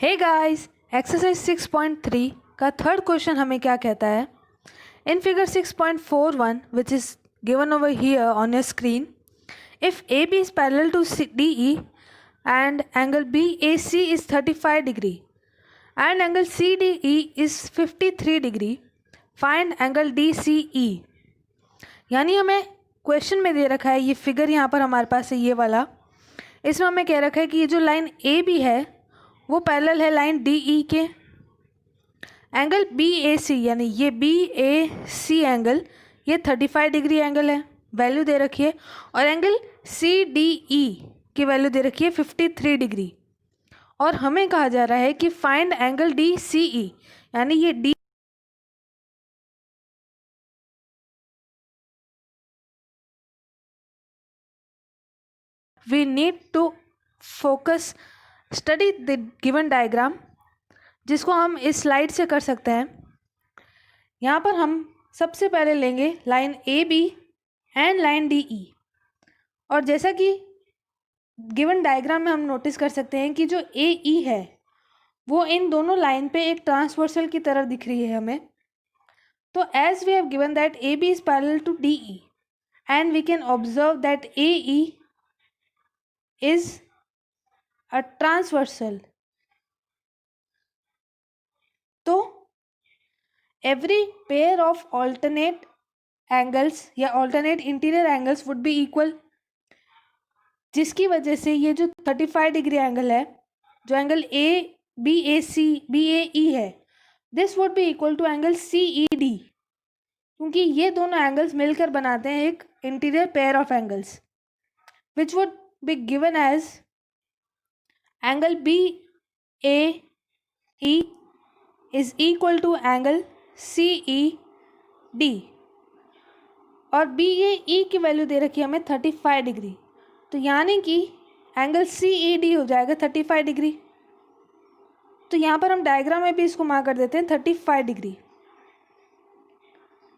Hey guys, exercise 6.3 का third question हमें क्या कहता है? In figure 6.41 which is given over here on your screen, if A B is parallel to D E and angle B A C is 35 degree and angle C D E is 53 degree, find angle D C E. यानी हमें question में दे रखा है, ये figure यहाँ पर हमारे पास है ये वाला, इसमें हमें कह रखा है कि ये जो लाइन ए बी है वो पैरेलल है लाइन डी ई के। एंगल बी ए सी यानी ये बी ए सी एंगल ये 35 डिग्री एंगल है, वैल्यू दे रखी है, और एंगल सी डी ई की वैल्यू दे रखी है 53 डिग्री। और हमें कहा जा रहा है कि find angle D C E, यानी ये D we need to focus study the given diagram, जिसको हम इस स्लाइड से कर सकते हैं। यहाँ पर हम सबसे पहले लेंगे line A B and line D E, और जैसा कि गिवन डायग्राम में हम नोटिस कर सकते हैं कि जो ए ई है वो इन दोनों लाइन पे एक ट्रांसवर्सल की तरह दिख रही है हमें। तो as we have given that A B is parallel to D E and we can observe that A E is a transversal, तो every pair of alternate angles या alternate interior angles would be equal, जिसकी वजह से ये जो 35 degree angle है, जो angle B A A B A ए ई है, this would be equal to angle C E D, क्योंकि ये दोनों एंगल्स मिलकर बनाते हैं एक interior pair of angles, which would be given as angle B A E is equal to angle C E D, और बी ए E की value दे रखी है हमें 35 डिग्री, तो यानी कि एंगल सी ई डी हो जाएगा 35 डिग्री। तो यहाँ पर हम डायग्राम में भी इसको मार्क कर देते हैं 35 डिग्री।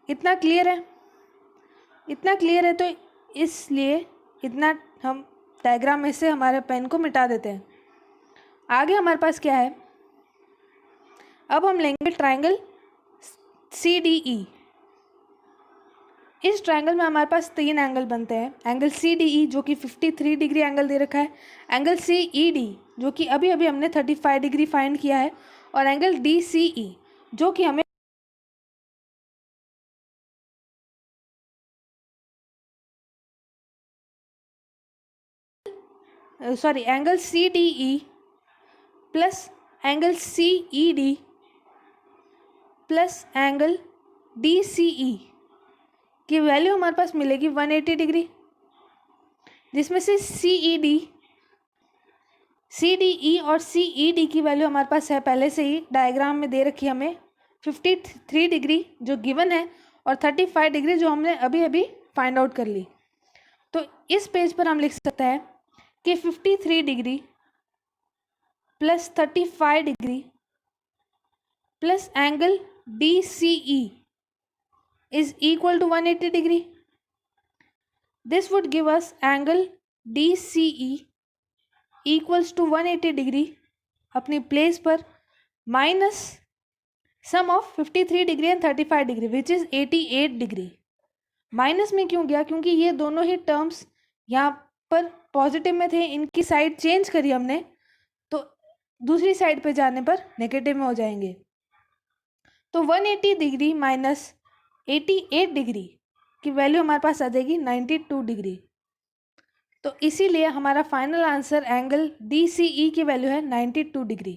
इतना क्लियर है? इतना क्लियर है, तो इसलिए इतना हम डायग्राम में से हमारे पेन को मिटा देते हैं। आगे हमारे पास क्या है? अब हम लेंगे ट्राइंगल सी डी ई। इस ट्राइंगल में हमारे पास 3 एंगल बनते हैं। एंगल सी डी ई जो कि 53 डिग्री एंगल दे रखा है, एंगल सी ई डी जो कि अभी अभी हमने 35 डिग्री फाइंड किया है, और एंगल डी सी ई जो कि हमें angle C D E plus angle C E D plus angle D C E की वैल्यू हमारे पास मिलेगी 180 डिग्री, जिसमें से सी डी ई और सी ई डी की वैल्यू हमारे पास है पहले से ही डायग्राम में दे रखी है हमें 53 डिग्री जो गिवन है, और 35 डिग्री जो हमने अभी अभी फाइंड आउट कर ली। तो इस पेज पर हम लिख सकते हैं कि 53 degree plus 35 degree plus angle D C E is equal to 180 degree. This would give us angle DCE equals to 180 degree अपनी प्लेस पर, minus sum of 53 degree and 35 degree which is 88 degree. Minus में क्यों गया? क्योंकि ये दोनों ही terms यहाँ पर पॉजिटिव में थे, इनकी साइड चेंज करी हमने, तो दूसरी साइड पे जाने पर नेगेटिव में हो जाएंगे। तो 180 डिग्री माइनस 88 डिग्री की वैल्यू हमारे पास आ जाएगी 92 डिग्री। तो इसीलिए हमारा final answer angle D C E की वैल्यू है 92 डिग्री।